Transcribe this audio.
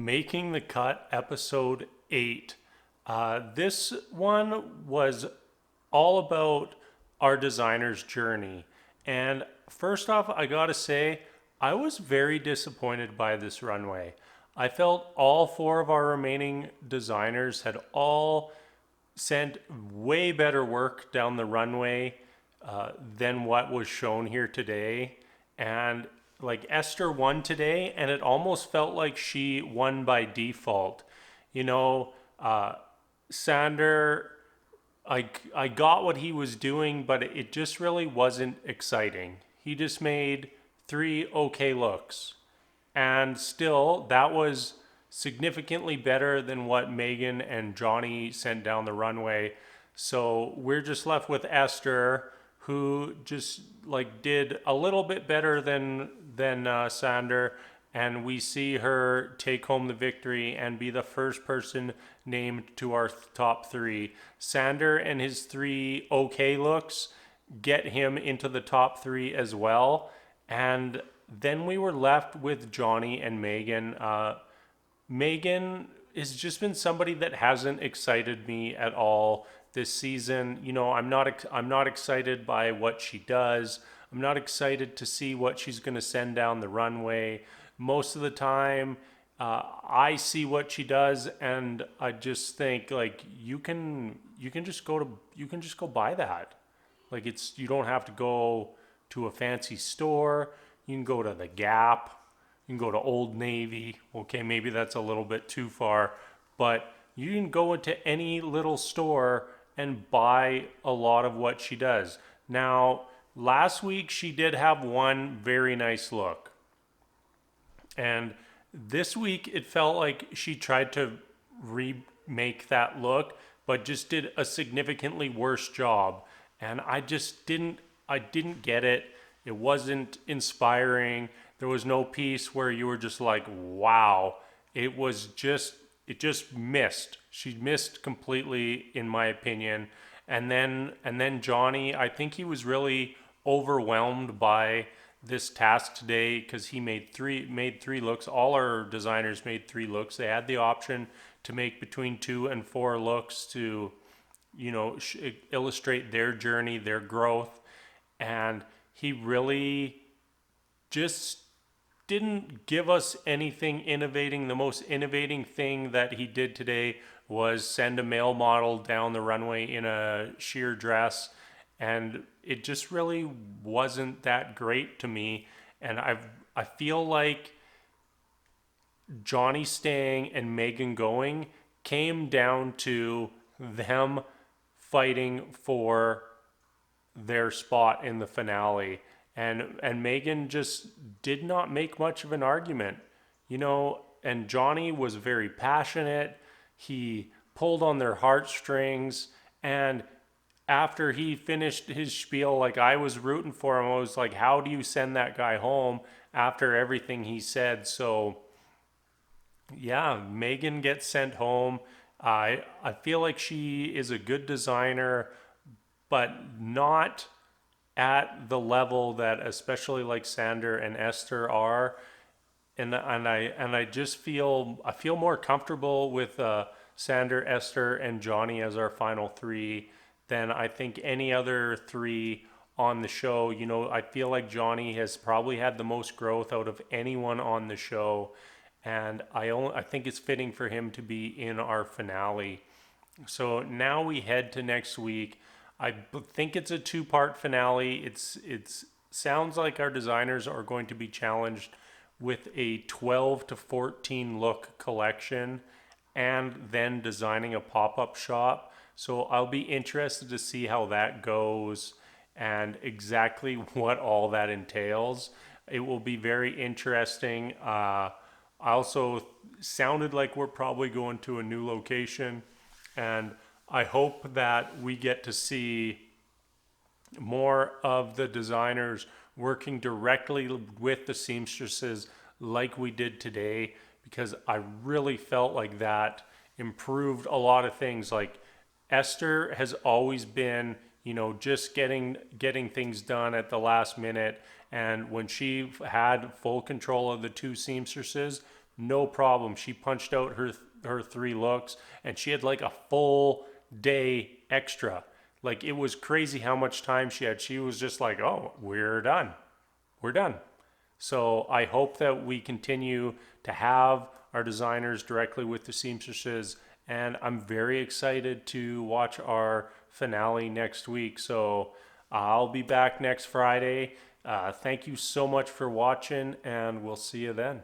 Making the Cut, episode 8. This one was all about our designer's journey. And first off, I gotta say, I was very disappointed by this runway. I felt all four of our remaining designers had all sent way better work down the runway than what was shown here today. And like Esther won today, and it almost felt like she won by default. You know, Sander, I got what he was doing, but it just really wasn't exciting. He just made three okay looks. And still, that was significantly better than what Megan and Jonny sent down the runway. So we're just left with Esther, who just like did a little bit better than Sander, and we see her take home the victory and be the first person named to our top three. Sander and his three okay looks get him into the top three as well, and then we were left with Jonny and Megan. Megan has just been somebody that hasn't excited me at all this season. You know, I'm not excited by what she does. I'm not excited to see what she's going to send down the runway. Most of the time, I see what she does, and I just think like you can just go buy that. Like you don't have to go to a fancy store. You can go to the Gap. You can go to Old Navy. Okay, maybe that's a little bit too far, but you can go into any little store and buy a lot of what she does. Now, last week she did have one very nice look. And this week it felt like she tried to remake that look, but just did a significantly worse job. And I didn't get it. It wasn't inspiring. There was no piece where you were just like, wow. It just missed. She missed completely, in my opinion. And then Jonny, I think he was really overwhelmed by this task today because he made three looks. All our designers made three looks. They had the option to make between 2 and 4 looks to, illustrate their journey, their growth. And he really just didn't give us anything innovating. The most innovating thing that he did today was send a male model down the runway in a sheer dress, and it just really wasn't that great to me. And I feel like Jonny staying and Megan going came down to them fighting for their spot in the finale. And Megan just did not make much of an argument, and Jonny was very passionate. He pulled on their heartstrings, and after he finished his spiel, like I was rooting for him. I was like, how do you send that guy home after everything he said? So yeah, Megan gets sent home. I feel like she is a good designer, but not at the level that especially like Sander and Esther are. And I just feel more comfortable with Sander, Esther, and Jonny as our final three than I think any other three on the show. I feel like Jonny has probably had the most growth out of anyone on the show, and I think it's fitting for him to be in our finale. So now we head to next week. I think it's a 2-part finale. It's sounds like our designers are going to be challenged with a 12 to 14 look collection and then designing a pop-up shop. So I'll be interested to see how that goes and exactly what all that entails. It will be very interesting. I also sounded like we're probably going to a new location, and I hope that we get to see more of the designers working directly with the seamstresses like we did today, because I really felt like that improved a lot of things. Like Esther has always been, just getting things done at the last minute, and when she had full control of the two seamstresses, no problem. She punched out her 3 looks, and she had like a full day extra. Like, it was crazy how much time she had. She was just like, "Oh, we're done. We're done." So I hope that we continue to have our designers directly with the seamstresses, and I'm very excited to watch our finale next week. So I'll be back next Friday. Thank you so much for watching, and we'll see you then.